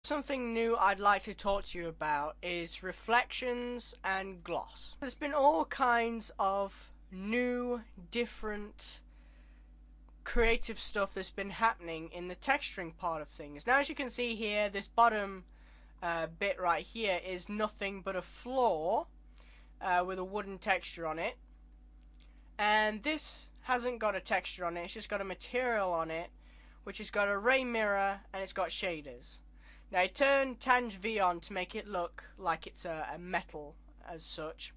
Something new I'd like to talk to you about is reflections and gloss. There's been all kinds of new, different, creative stuff that's been happening in the texturing part of things. Now, as you can see here, this bottom bit right here is nothing but a floor with a wooden texture on it. And this hasn't got a texture on it, it's just got a material on it, which has got a ray mirror and it's got shaders. Now I turned Tang V on to make it look like it's a metal as such,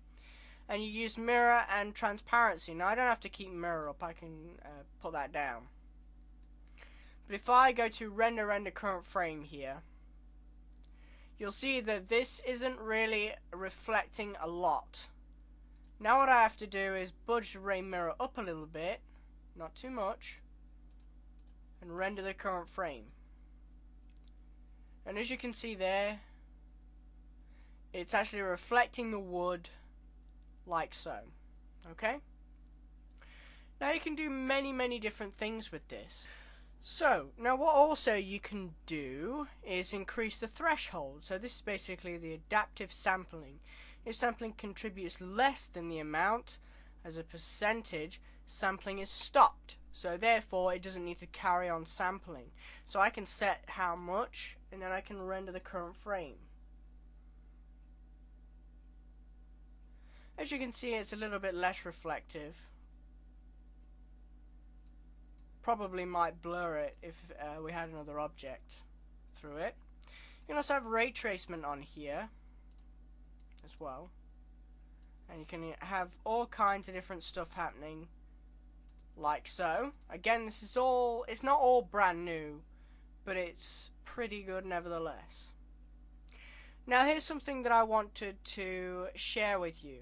and you use mirror and transparency. Now I don't have to keep mirror up, I can put that down. But if I go to render current frame here, you'll see that this isn't really reflecting a lot. Now what I have to do is budge the ray mirror up a little bit, not too much, and render the current frame. And as you can see there, it's actually reflecting the wood like so. Okay? Now you can do many different things with this. So, now what also you can do is increase the threshold. So this is basically the adaptive sampling. If sampling contributes less than the amount as a percentage, sampling is stopped. So therefore it doesn't need to carry on sampling. So I can set how much, and then I can render the current frame. As you can see, it's a little bit less reflective. Probably might blur it if we had another object through it. You can also have ray tracement on here as well, and you can have all kinds of different stuff happening like so. Again, this is all, it's not all brand new, but it's pretty good nevertheless. Now here's something that I wanted to share with you.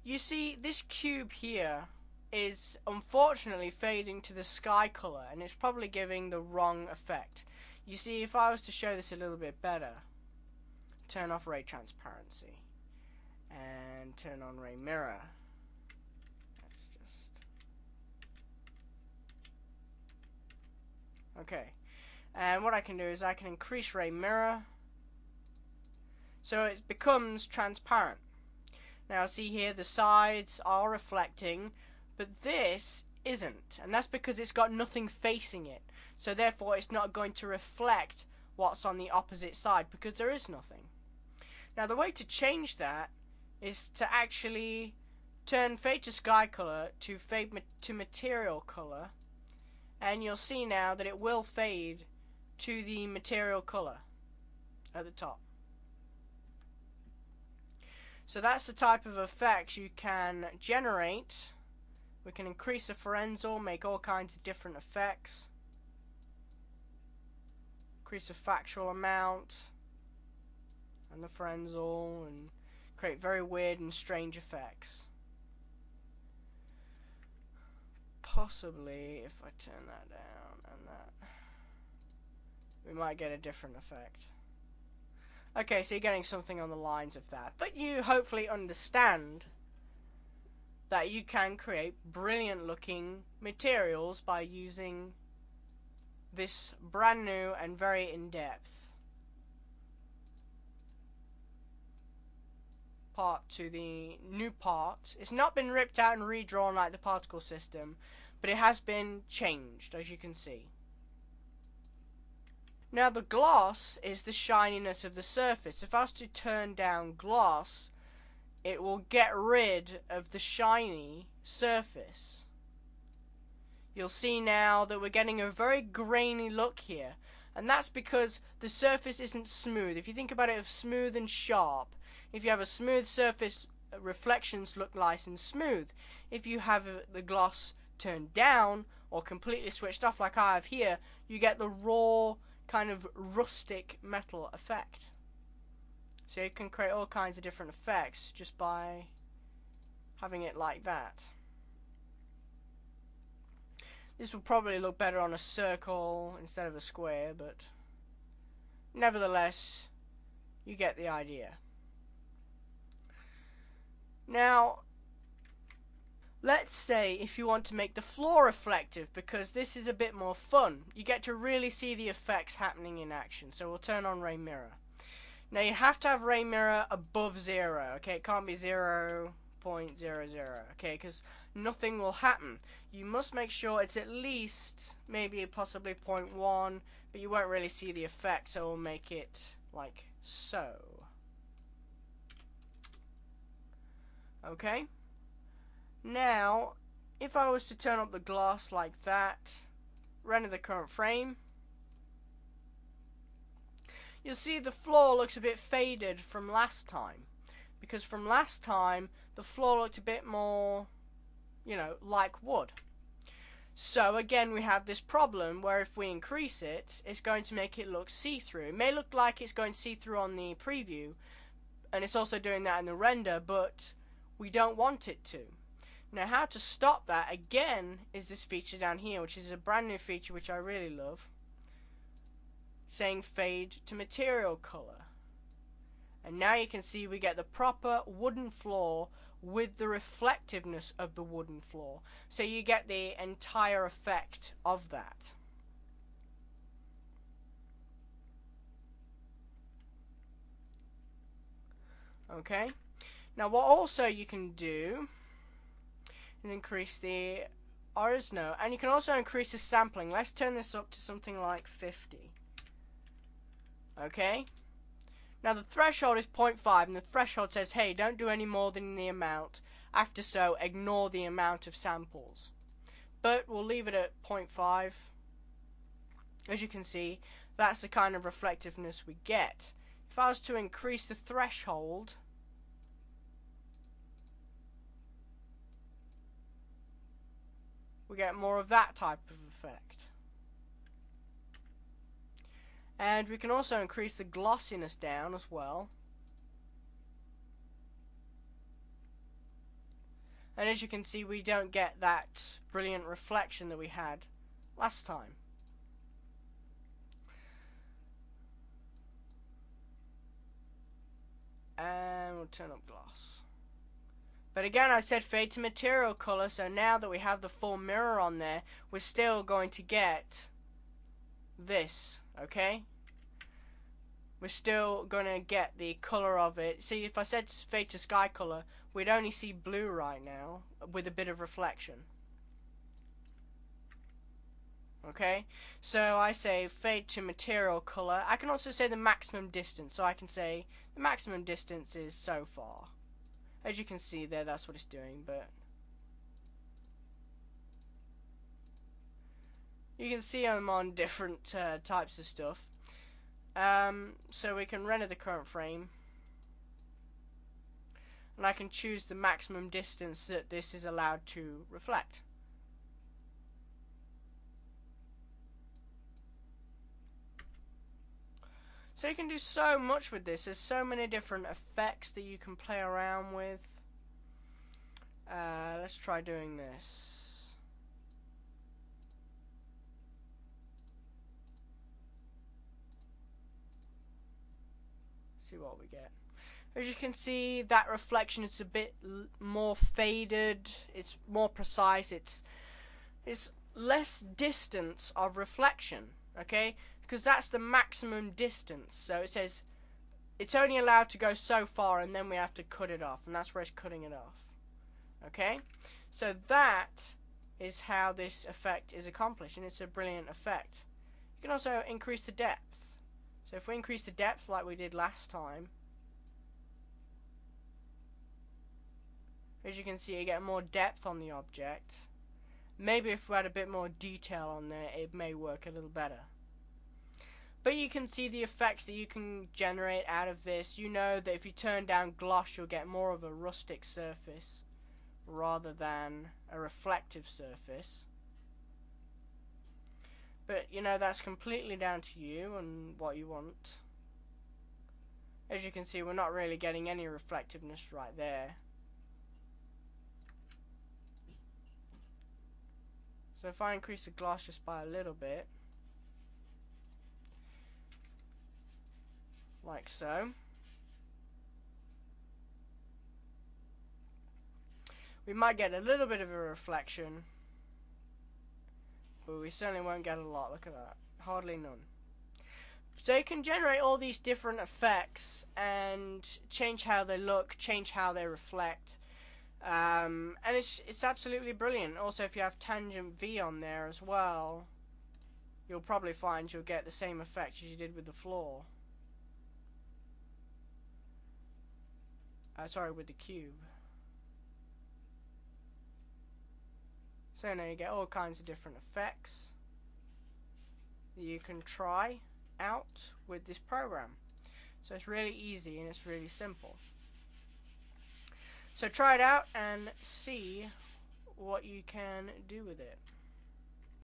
You see, this cube here is unfortunately fading to the sky color, and it's probably giving the wrong effect. You see, if I was to show this a little bit better, turn off ray transparency and turn on ray mirror. Okay, and what I can do is I can increase ray mirror so it becomes transparent. Now see here, the sides are reflecting, but this isn't, and that's because it's got nothing facing it, so therefore it's not going to reflect what's on the opposite side because there is nothing. Now the way to change that is to actually turn fade to sky color to fade to material color, and you'll see now that it will fade to the material color at the top. So that's the type of effects you can generate. We can increase the Forensal, make all kinds of different effects. Increase the factual amount and the Forensal, and create very weird and strange effects. Possibly, if I turn that down and that, we might get a different effect. Okay, so you're getting something on the lines of that. But you hopefully understand that you can create brilliant looking materials by using this brand new and very in-depth part to the new part. It's not been ripped out and redrawn like the particle system, but it has been changed, as you can see. Now the gloss is the shininess of the surface. If I was to turn down gloss, it will get rid of the shiny surface. You'll see now that we're getting a very grainy look here, and that's because the surface isn't smooth. If you think about it as smooth and sharp, if you have a smooth surface, reflections look nice and smooth. If you have the gloss turned down or completely switched off like I have here, you get the raw kind of rustic metal effect. So you can create all kinds of different effects just by having it like that. This will probably look better on a circle instead of a square, but nevertheless, you get the idea. Now, let's say if you want to make the floor reflective, because this is a bit more fun, you get to really see the effects happening in action. So we'll turn on ray mirror. Now you have to have ray mirror above 0, okay? It can't be 0.00, okay? Because nothing will happen. You must make sure it's at least, maybe possibly 0.1, but you won't really see the effect, so we'll make it like so. Okay? Now, if I was to turn up the gloss like that, render the current frame, you'll see the floor looks a bit faded from last time. Because from last time, the floor looked a bit more, you know, like wood. So again, we have this problem where if we increase it, it's going to make it look see-through. It may look like it's going see-through on the preview, and it's also doing that in the render, but we don't want it to. Now, how to stop that, again, is this feature down here, which is a brand new feature which I really love, saying fade to material color. And now you can see we get the proper wooden floor with the reflectiveness of the wooden floor. So you get the entire effect of that. Okay? Now what also you can do is increase the Orsno, and you can also increase the sampling. Let's turn this up to something like 50. Okay? Now the threshold is 0.5, and the threshold says, hey, don't do any more than the amount. After so, ignore the amount of samples. But we'll leave it at 0.5. As you can see, that's the kind of reflectiveness we get. If I was to increase the threshold, we get more of that type of effect. And we can also increase the glossiness down as well. And as you can see, we don't get that brilliant reflection that we had last time. And we'll turn up gloss. But again, I said fade to material color, so now that we have the full mirror on there, we're still going to get this, okay? We're still going to get the color of it. See, if I said fade to sky color, we'd only see blue right now with a bit of reflection. Okay, so I say fade to material color. I can also say the maximum distance, so I can say the maximum distance is so far. As you can see there, that's what it's doing, but you can see I'm on different types of stuff. So we can render the current frame, and I can choose the maximum distance that this is allowed to reflect. So you can do so much with this. There's so many different effects that you can play around with. Let's try doing this. See what we get. As you can see, that reflection is a bit more faded. It's more precise. It's less distance of reflection. Okay. Because that's the maximum distance. So it says it's only allowed to go so far, and then we have to cut it off, and that's where it's cutting it off. Okay, so that is how this effect is accomplished, and it's a brilliant effect. You can also increase the depth. So if we increase the depth like we did last time, as you can see, you get more depth on the object. Maybe if we had a bit more detail on there, it may work a little better. But you can see the effects that you can generate out of this. You know that if you turn down gloss, you'll get more of a rustic surface rather than a reflective surface. But you know, that's completely down to you and what you want. As you can see, we're not really getting any reflectiveness right there. So if I increase the gloss just by a little bit, like so, We might get a little bit of a reflection, but we certainly won't get a lot. Look at that. Hardly none. So you can generate all these different effects and change how they look, change how they reflect. And it's absolutely brilliant. Also, if you have tangent V on there as well, you'll probably find you'll get the same effect as you did with the floor. Sorry, with the cube. So now you get all kinds of different effects that you can try out with this program. So it's really easy and it's really simple. So try it out and see what you can do with it.